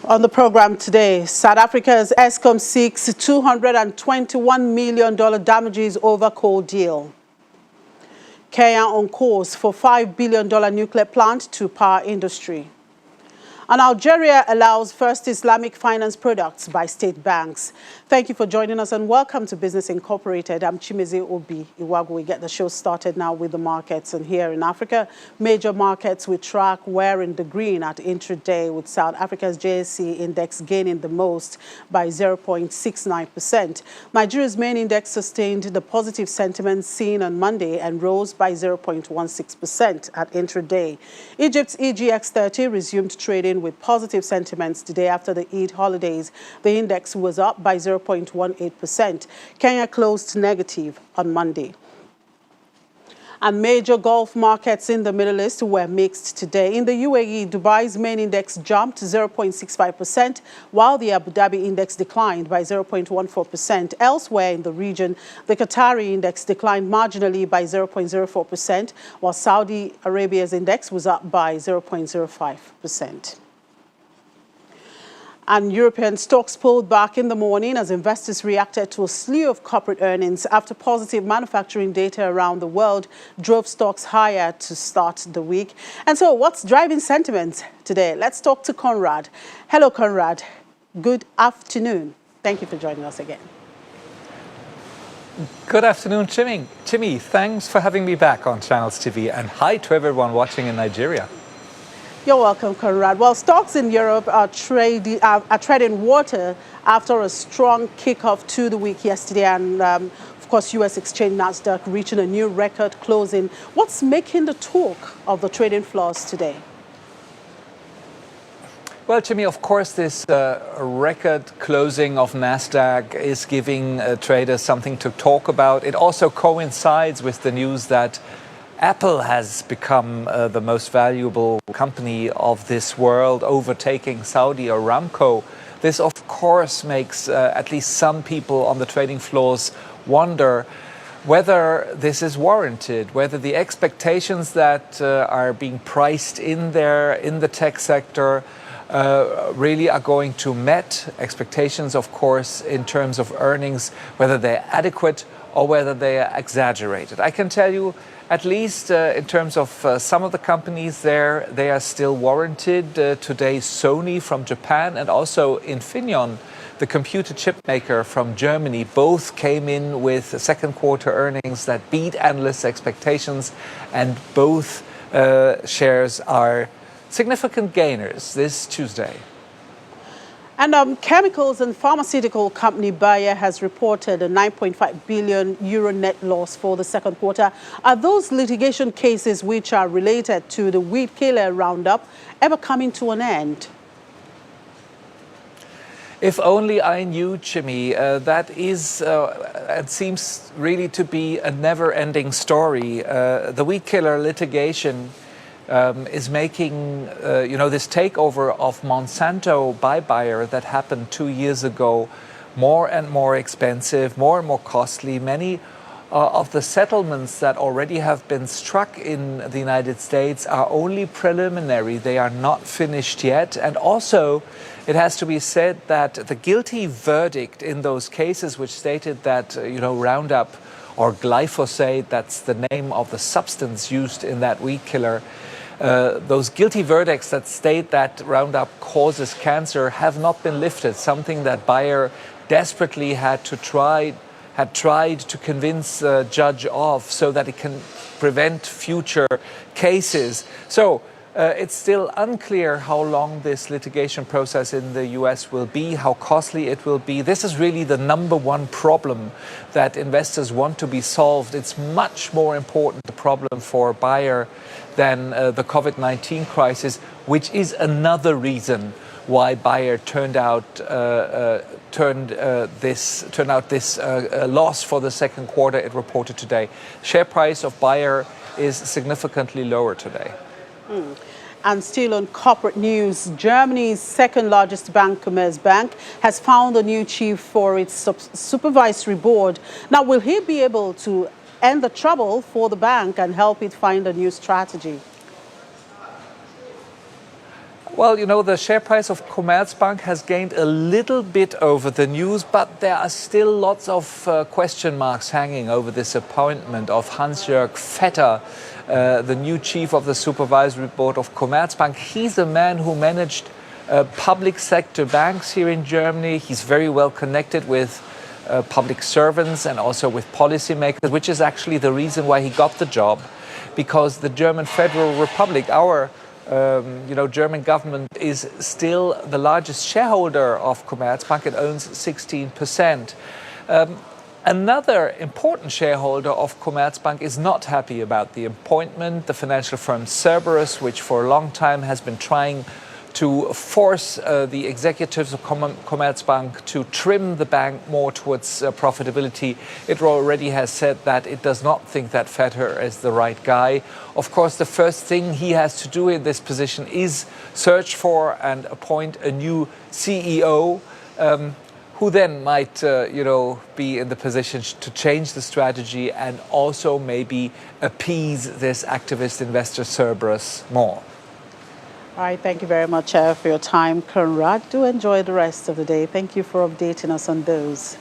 On the program today, South Africa's Eskom seeks $221 million damages over coal deal. Kenya on course for $5 billion nuclear plant to power industry. And Algeria allows first Islamic finance products by state banks. Thank you for joining us and welcome to Business Incorporated. I'm Chimeze Obi Iwagu. We get the show started now with the markets. And here in Africa, major markets we track were in the green at intraday, with South Africa's JSE index gaining the most by 0.69%. Nigeria's main index sustained the positive sentiment seen on Monday and rose by 0.16% at intraday. Egypt's EGX30 resumed trading with positive sentiments today after the Eid holidays. The index was up by 0.18%. Kenya closed negative on Monday. And major Gulf markets in the Middle East were mixed today. In the UAE, Dubai's main index jumped 0.65%, while the Abu Dhabi index declined by 0.14%. Elsewhere in the region, the Qatari index declined marginally by 0.04%, while Saudi Arabia's index was up by 0.05%. And European stocks pulled back in the morning as investors reacted to a slew of corporate earnings after positive manufacturing data around the world drove stocks higher to start the week. And so what's driving sentiment today? Let's talk to Conrad. Hello, Conrad. Good afternoon. Thank you for joining us again. Good afternoon, Chimmy. Thanks for having me back on Channels TV, and hi to everyone watching in Nigeria. You're welcome, Conrad. Well, stocks in Europe are treading water after a strong kickoff to the week yesterday, and of course, U.S. exchange Nasdaq reaching a new record closing. What's making the talk of the trading floors today? Well, Jimmy, of course, this record closing of Nasdaq is giving traders something to talk about. It also coincides with the news that Apple has become the most valuable company of this world, overtaking Saudi Aramco. This, of course, makes at least some people on the trading floors wonder whether this is warranted, whether the expectations that are being priced in there in the tech sector really are going to met expectations, of course, in terms of earnings, whether they're adequate or whether they are exaggerated. I can tell you, at least in terms of some of the companies there, they are still warranted. Today, Sony from Japan and also Infineon, the computer chip maker from Germany, both came in with second quarter earnings that beat analysts' expectations, and both shares are significant gainers this Tuesday. And chemicals and pharmaceutical company Bayer has reported a 9.5 billion euro net loss for the second quarter. Are those litigation cases which are related to the weed killer Roundup ever coming to an end? If only I knew, Jimmy. That is, it seems really to be a never-ending story. The weed killer litigation is making, this takeover of Monsanto by Bayer that happened 2 years ago more and more expensive, more and more costly. Many of the settlements that already have been struck in the United States are only preliminary. They are not finished yet. And also, it has to be said that the guilty verdict in those cases which stated that, Roundup or glyphosate, that's the name of the substance used in that weed killer, those guilty verdicts that state that Roundup causes cancer have not been lifted, something that Bayer desperately had tried to convince the judge of so that it can prevent future cases. So it's still unclear how long this litigation process in the US will be, how costly it will be. This is really the number one problem that investors want to be solved. It's much more important, the problem for Bayer, than the COVID-19 crisis, which is another reason why Bayer turned out this loss for the second quarter it reported today. Share price of Bayer is significantly lower today. And still on corporate news, Germany's second largest bank, Commerzbank, has found a new chief for its supervisory board. Now, will he be able to end the trouble for the bank and help it find a new strategy? Well, you know, the share price of Commerzbank has gained a little bit over the news, but there are still lots of question marks hanging over this appointment of Hans-Jörg Vetter, the new chief of the supervisory board of Commerzbank. He's a man who managed public sector banks here in Germany. He's very well connected with public servants and also with policymakers, which is actually the reason why he got the job, because the German Federal Republic, our German government, is still the largest shareholder of Commerzbank. It owns 16%. Another important shareholder of Commerzbank is not happy about the appointment, the financial firm Cerberus, which for a long time has been trying to force the executives of Commerzbank to trim the bank more towards profitability. It already has said that it does not think that Vetter is the right guy. Of course, the first thing he has to do in this position is search for and appoint a new CEO, who then might, be in the position to change the strategy and also maybe appease this activist investor Cerberus more. All right, thank you very much for your time, Conrad. Do enjoy the rest of the day. Thank you for updating us on those.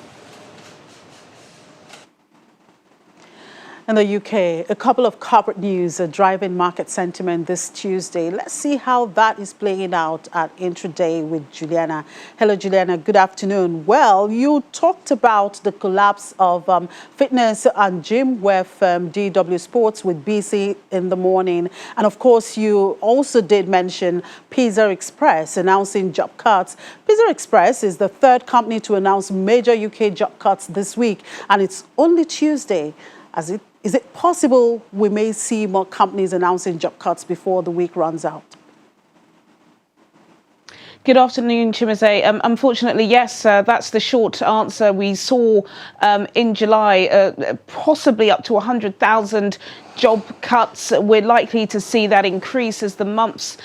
In the UK, a couple of corporate news are driving market sentiment this Tuesday. Let's see how that is playing out at Intraday with Juliana. Hello, Juliana. Good afternoon. Well, you talked about the collapse of fitness and gym wear firm DW Sports with BC in the morning. And of course, you also did mention Pizza Express announcing job cuts. Pizza Express is the third company to announce major UK job cuts this week, and it's only Tuesday. Is it possible we may see more companies announcing job cuts before the week runs out? Good afternoon, Chimeze. Unfortunately, yes, that's the short answer. We saw in July possibly up to 100,000 job cuts. We're likely to see that increase as the months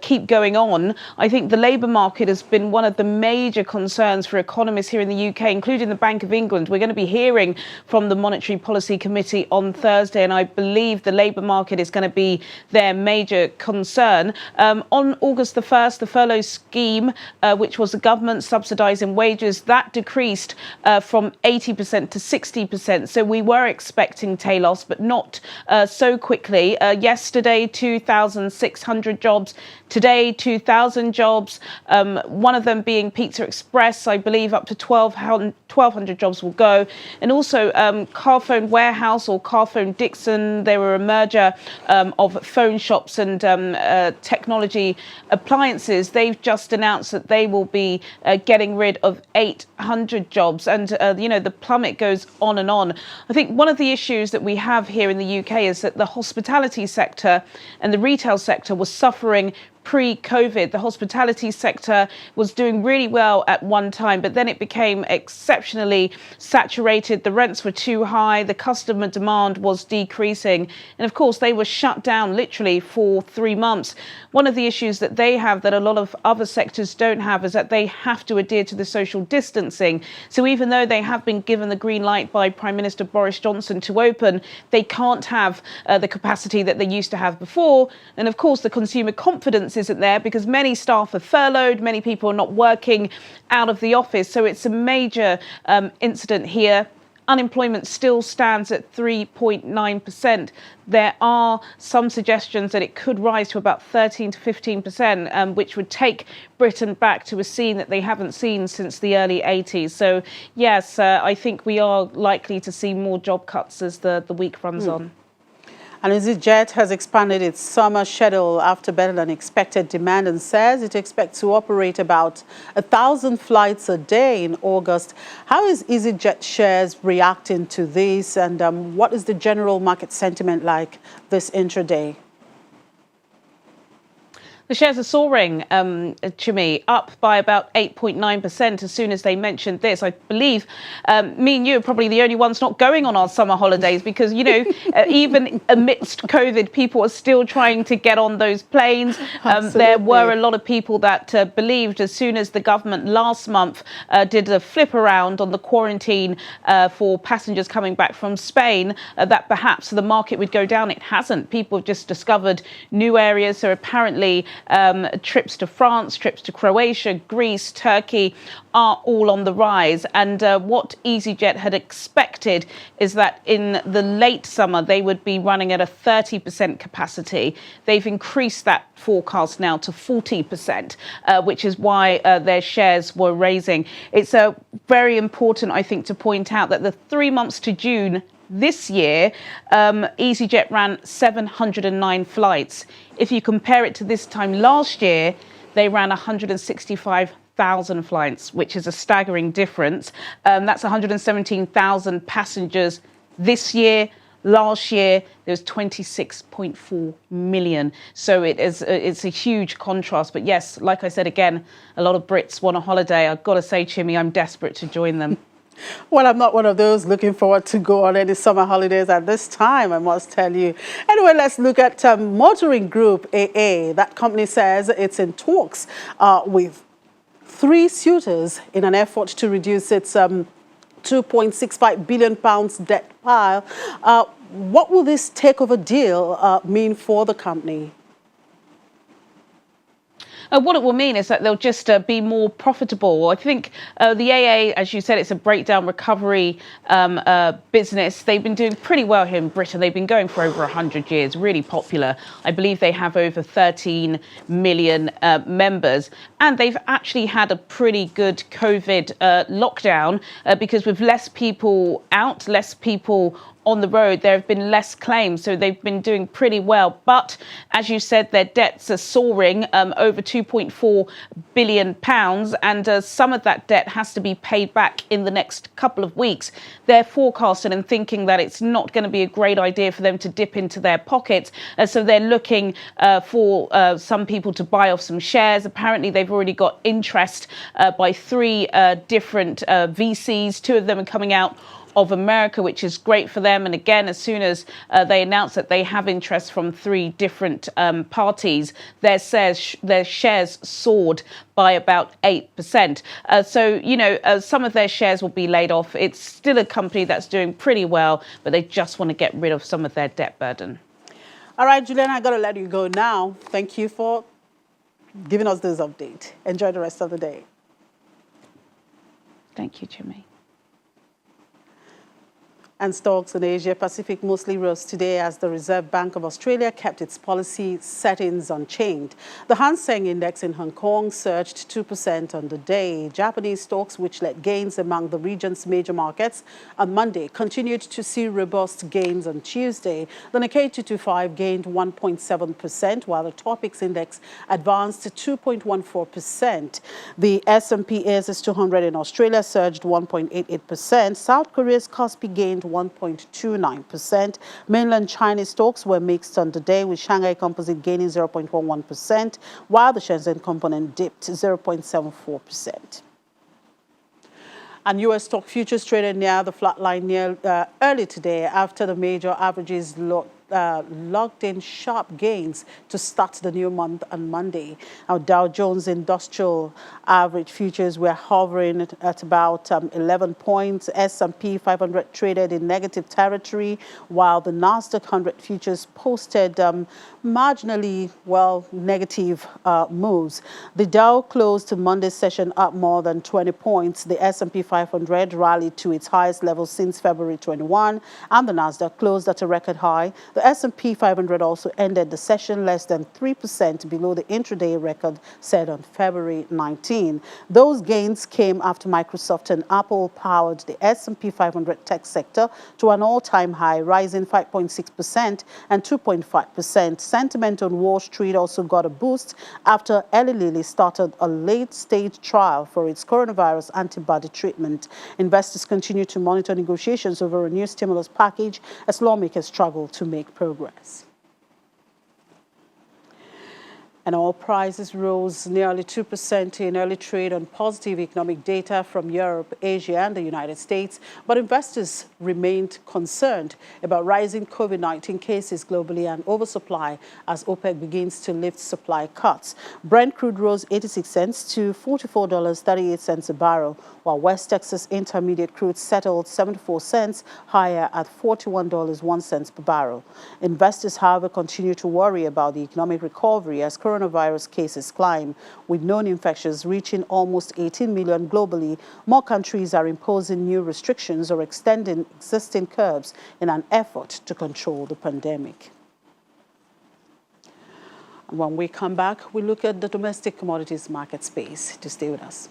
keep going on. I think the labour market has been one of the major concerns for economists here in the UK, including the Bank of England. We're going to be hearing from the Monetary Policy Committee on Thursday, and I believe the labour market is going to be their major concern. On August the 1st, the furlough scheme, which was the government subsidising wages, that decreased from 80% to 60%. So we were expecting tail offs, but not so quickly. Yesterday, 2,600 jobs. Today, 2,000 jobs. One of them being Pizza Express. I believe up to 1,200 jobs will go. And also Carphone Warehouse or Carphone Dixon. They were a merger of phone shops and technology appliances. They've just announced that they will be getting rid of 800 jobs. And, the plummet goes on and on. I think one of the issues that we have here in the UK is that the hospitality sector and the retail sector was suffering pre-COVID. The hospitality sector was doing really well at one time, but then it became exceptionally saturated. The rents were too high. The customer demand was decreasing. And of course, they were shut down literally for 3 months. One of the issues that they have that a lot of other sectors don't have is that they have to adhere to the social distancing. So even though they have been given the green light by Prime Minister Boris Johnson to open, they can't have the capacity that they used to have before. And of course, the consumer confidence isn't there because many staff are furloughed, many people are not working out of the office. So it's a major incident here. Unemployment still stands at 3.9%. There are some suggestions that it could rise to about 13 to 15%, which would take Britain back to a scene that they haven't seen since the early 80s. So, yes, I think we are likely to see more job cuts as the week runs on. And EasyJet has expanded its summer schedule after better than expected demand and says it expects to operate about 1,000 flights a day in August. How is EasyJet shares reacting to this, and what is the general market sentiment like this intraday? The shares are soaring, Chimmy, up by about 8.9% as soon as they mentioned this. I believe me and you are probably the only ones not going on our summer holidays because, even amidst COVID, people are still trying to get on those planes. There were a lot of people that believed as soon as the government last month did a flip around on the quarantine for passengers coming back from Spain, that perhaps the market would go down. It hasn't. People have just discovered new areas. So apparently Trips to France, trips to Croatia, Greece, Turkey are all on the rise. And what EasyJet had expected is that in the late summer, they would be running at a 30% capacity. They've increased that forecast now to 40%, which is why their shares were raising. It's very important, I think, to point out that the 3 months to June this year, EasyJet ran 709 flights. If you compare it to this time last year, they ran 165,000 flights, which is a staggering difference. That's 117,000 passengers this year. Last year, there was 26.4 million. So it's a huge contrast. But yes, like I said, again, a lot of Brits want a holiday. I've got to say, Chimmy, I'm desperate to join them. Well, I'm not one of those looking forward to go on any summer holidays at this time, I must tell you. Anyway, let's look at Motoring Group, AA. That company says it's in talks with 3 suitors in an effort to reduce its £2.65 billion debt pile. What will this takeover deal mean for the company? What it will mean is that they'll just be more profitable. I think the AA, as you said, it's a breakdown recovery business. They've been doing pretty well here in Britain. They've been going for over 100 years, really popular. I believe they have over 13 million members. And they've actually had a pretty good COVID lockdown because with less people out, less people on the road, there have been less claims, so they've been doing pretty well. But as you said, their debts are soaring, over £2.4 billion, and some of that debt has to be paid back in the next couple of weeks. They're forecasting and thinking that it's not going to be a great idea for them to dip into their pockets, so they're looking for some people to buy off some shares. Apparently, they've already got interest by 3 different VCs. 2 of them are coming out of America, which is great for them. And again, as soon as they announce that they have interest from 3 different parties, their shares soared by about 8%. So, you know, some of their shares will be laid off. It's still a company that's doing pretty well, but they just want to get rid of some of their debt burden. All right, Julian, I got to let you go now. Thank you for giving us this update. Enjoy the rest of the day. Thank you, Jimmy. And stocks in Asia Pacific mostly rose today as the Reserve Bank of Australia kept its policy settings unchanged. The Hang Seng Index in Hong Kong surged 2% on the day. Japanese stocks, which led gains among the region's major markets on Monday, continued to see robust gains on Tuesday. The Nikkei 225 gained 1.7%, while the Topix Index advanced 2.14%. The S&P ASX 200 in Australia surged 1.88%. South Korea's Kospi gained 1.29%. Mainland Chinese stocks were mixed on the day, with Shanghai Composite gaining 0.11%, while the Shenzhen component dipped 0.74%. And U.S. stock futures traded near the flat line early today after the major averages logged in sharp gains to start the new month on Monday. Our Dow Jones Industrial Average futures were hovering at about 11 points. S&P 500 traded in negative territory, while the Nasdaq 100 futures posted marginally, negative moves. The Dow closed Monday's session up more than 20 points. The S&P 500 rallied to its highest level since February 21, and the Nasdaq closed at a record high. The S&P 500 also ended the session less than 3% below the intraday record set on February 19. Those gains came after Microsoft and Apple powered the S&P 500 tech sector to an all-time high, rising 5.6% and 2.5%. Sentiment on Wall Street also got a boost after Eli Lilly started a late-stage trial for its coronavirus antibody treatment. Investors continue to monitor negotiations over a new stimulus package as lawmakers struggle to make progress. And oil prices rose nearly 2% in early trade on positive economic data from Europe, Asia, and the United States. But investors remained concerned about rising COVID-19 cases globally and oversupply as OPEC begins to lift supply cuts. Brent crude rose 86 cents to $44.38 a barrel, while West Texas Intermediate crude settled 74 cents higher at $41.01 per barrel. Investors, however, continue to worry about the economic recovery as coronavirus coronavirus cases climb, with known infections reaching almost 18 million globally. More countries are imposing new restrictions or extending existing curbs in an effort to control the pandemic. And when we come back, we look at the domestic commodities market space. To stay with us.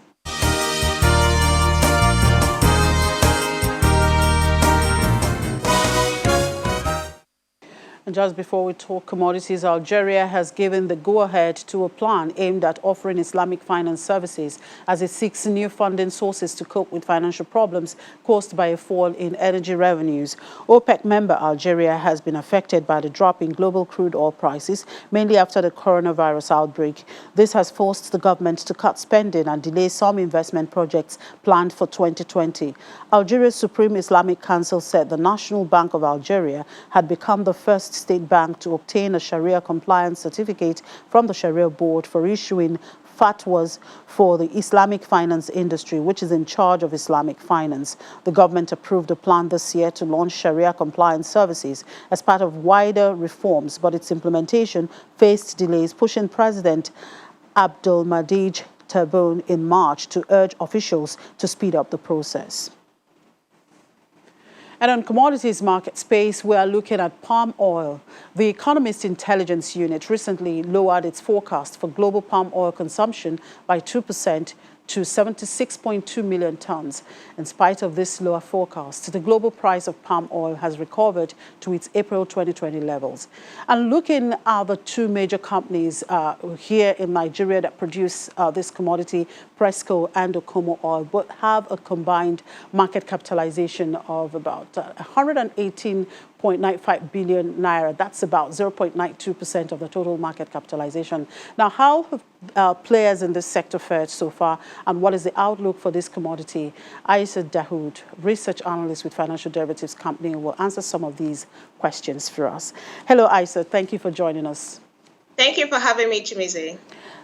And just before we talk commodities, Algeria has given the go-ahead to a plan aimed at offering Islamic finance services as it seeks new funding sources to cope with financial problems caused by a fall in energy revenues. OPEC member Algeria has been affected by the drop in global crude oil prices, mainly after the coronavirus outbreak. This has forced the government to cut spending and delay some investment projects planned for 2020. Algeria's Supreme Islamic Council said the National Bank of Algeria had become the first state bank to obtain a Sharia compliance certificate from the Sharia board for issuing fatwas for the Islamic finance industry, which is in charge of Islamic finance. The government approved a plan this year to launch Sharia compliance services as part of wider reforms, but its implementation faced delays, pushing President Abdelmadjid Tebboune in March to urge officials to speed up the process. And on commodities market space, we are looking at palm oil. The Economist Intelligence Unit recently lowered its forecast for global palm oil consumption by 2% to 76.2 million tons. In spite of this lower forecast, the global price of palm oil has recovered to its April 2020 levels. And looking at the two major companies here in Nigeria that produce this commodity, Presco and Okomo Oil, both have a combined market capitalization of about 118.95 billion naira. That's about 0.92% of the total market capitalization. Now, how have players in this sector fared so far, and what is the outlook for this commodity? Aisha Dahoud, research analyst with Financial Derivatives Company, will answer some of these questions for us. Hello, Aisha. Thank you for joining us. Thank you for having me, Chimizi.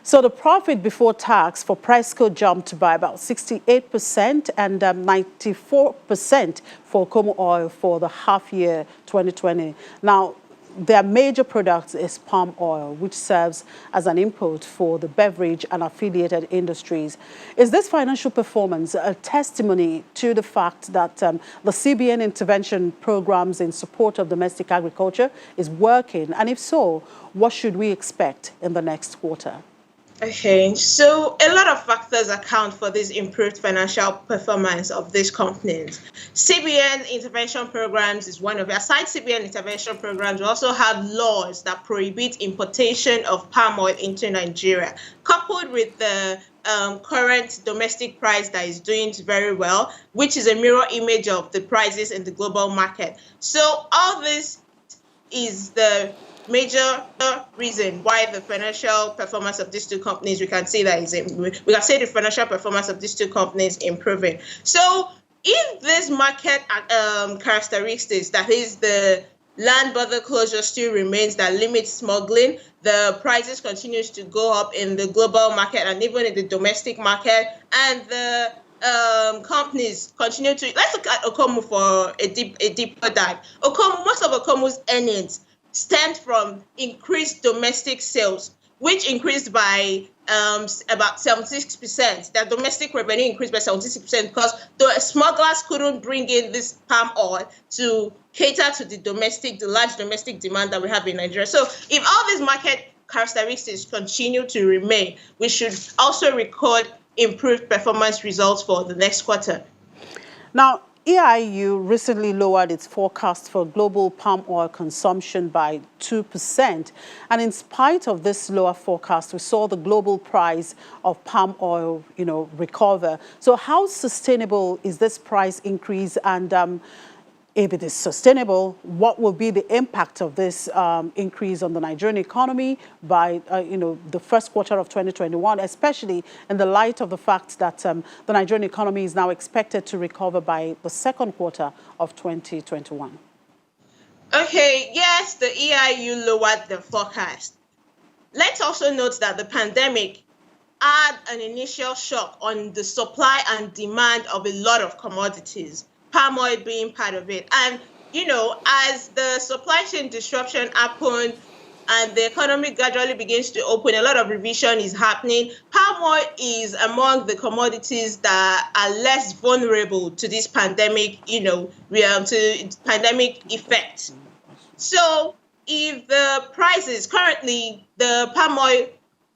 So the profit before tax for Presco jumped by about 68% and 94% for Okomo Oil for the half year 2020. Now, their major product is palm oil, which serves as an input for the beverage and affiliated industries. Is this financial performance a testimony to the fact that the CBN intervention programs in support of domestic agriculture is working? And if so, what should we expect in the next quarter? Okay, so a lot of factors account for this improved financial performance of these companies. CBN intervention programs is one of it. Aside CBN intervention programs, we also have laws that prohibit importation of palm oil into Nigeria, coupled with the current domestic price that is doing very well, which is a mirror image of the prices in the global market. So all this is the major reason why the financial performance of these two companies, we can say the financial performance of these two companies improving. So if this market characteristics, that is the land border closure, still remains that limits smuggling, the prices continues to go up in the global market and even in the domestic market, and the companies continue to, let's look at Okomo for a deeper dive. Most of Okomo's earnings stemmed from increased domestic sales, which increased by about 76%. Their domestic revenue increased by 76% because the smugglers couldn't bring in this palm oil to cater to the large domestic demand that we have in Nigeria. So if all these market characteristics continue to remain, we should also record improved performance results for the next quarter. Now, EIU recently lowered its forecast for global palm oil consumption by 2%. And in spite of this lower forecast, we saw the global price of palm oil, recover. So how sustainable is this price increase? And if it is sustainable, what will be the impact of this increase on the Nigerian economy by, the first quarter of 2021, especially in the light of the fact that the Nigerian economy is now expected to recover by the second quarter of 2021? Okay, yes, the EIU lowered the forecast. Let's also note that the pandemic had an initial shock on the supply and demand of a lot of commodities, palm oil being part of it. And, as the supply chain disruption happened, and the economy gradually begins to open, a lot of revision is happening. Palm oil is among the commodities that are less vulnerable to this pandemic, to pandemic effect. So if the prices currently, the palm oil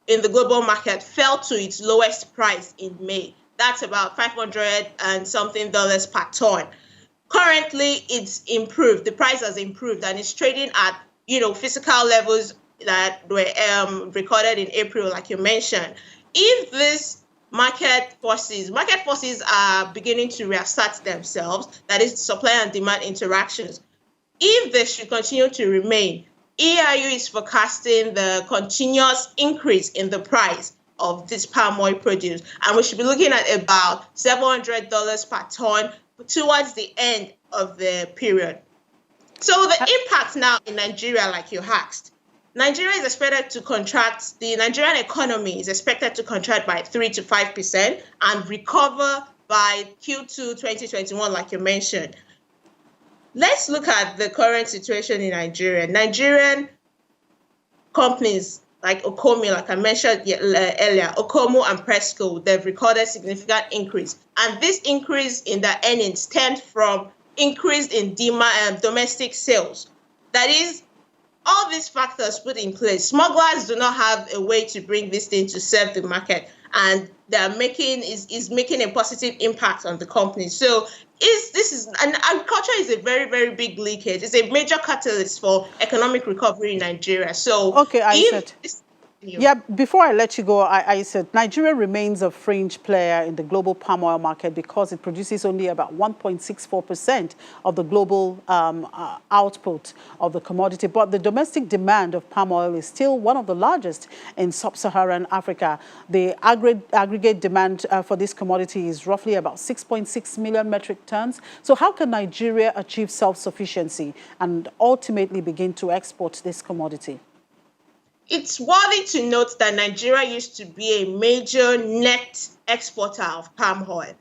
in the global market fell to its lowest price in May, that's about $500 and something per ton. Currently, it's improved. The price has improved and it's trading at, physical levels that were recorded in April, like you mentioned. If this market forces are beginning to reassert themselves, that is supply and demand interactions, if they should continue to remain, EIU is forecasting the continuous increase in the price of this palm oil produce, and we should be looking at about $700 per ton towards the end of the period. So the impact now in Nigeria, like you asked, Nigeria is expected to contract, the Nigerian economy is expected to contract by 3 to 5% and recover by Q2 2021, like you mentioned. Let's look at the current situation in Nigeria. Nigerian companies like Okomi, like I mentioned earlier, Okomo and Presco, they've recorded significant increase. And this increase in their earnings stemmed from increase in domestic sales. That is, all these factors put in place. Smugglers do not have a way to bring this thing to serve the market, and they're making a positive impact on the company. So agriculture is a very, very big leakage. It's a major catalyst for economic recovery in Nigeria. So okay, yeah, before I let you go, I said Nigeria remains a fringe player in the global palm oil market because it produces only about 1.64% of the global output of the commodity. But the domestic demand of palm oil is still one of the largest in sub-Saharan Africa. The aggregate demand for this commodity is roughly about 6.6 million metric tons. So how can Nigeria achieve self-sufficiency and ultimately begin to export this commodity? It's worthy to note that Nigeria used to be a major net exporter of palm oil.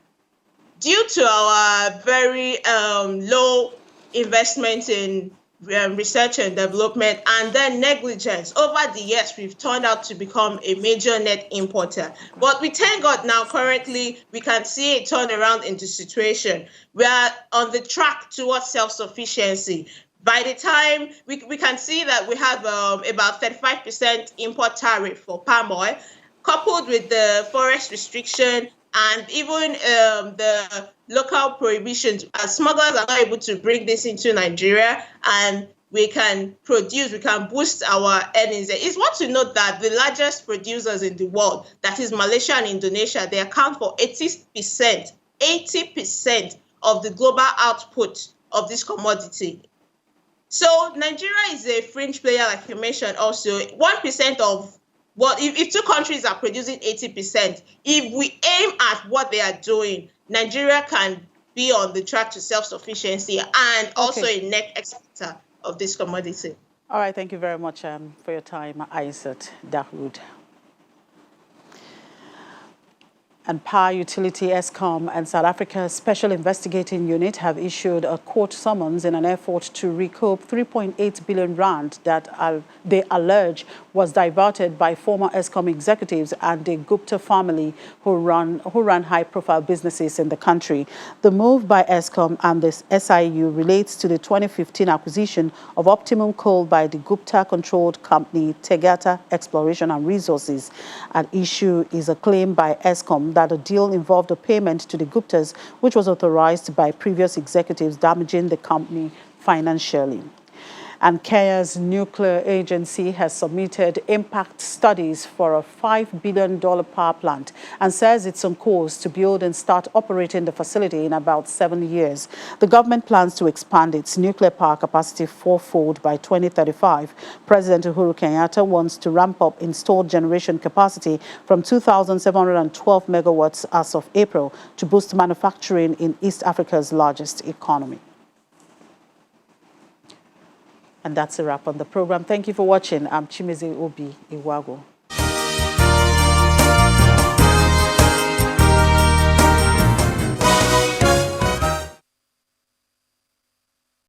Due to our very low investment in research and development and then negligence, over the years, we've turned out to become a major net importer. But we thank God now, currently, we can see a turnaround in the situation. We are on the track towards self-sufficiency. By the time we can see that we have about 35% import tariff for palm oil, coupled with the forest restriction and even the local prohibitions, smugglers are not able to bring this into Nigeria, and we can boost our earnings. It's worth to note that the largest producers in the world, that is Malaysia and Indonesia, they account for 80% of the global output of this commodity. So Nigeria is a fringe player, like you mentioned also. 1% of if two countries are producing 80%, if we aim at what they are doing, Nigeria can be on the track to self-sufficiency and also a net exporter of this commodity. All right, thank you very much for your time, Aisat Dahoud. And Power Utility ESCOM and South Africa's Special Investigating Unit have issued a court summons in an effort to recoup 3.8 billion rand that they allege was diverted by former ESCOM executives and the Gupta family who run high-profile businesses in the country. The move by ESCOM and the SIU relates to the 2015 acquisition of Optimum Coal by the Gupta-controlled company Tegata Exploration and Resources. At issue is a claim by ESCOM that the deal involved a payment to the Guptas, which was authorized by previous executives, damaging the company financially. And Kenya's nuclear agency has submitted impact studies for a $5 billion power plant and says it's on course to build and start operating the facility in about 7 years. The government plans to expand its nuclear power capacity fourfold by 2035. President Uhuru Kenyatta wants to ramp up installed generation capacity from 2,712 megawatts as of April to boost manufacturing in East Africa's largest economy. And that's a wrap on the program. Thank you for watching. I'm Chimeze Obi Iwago.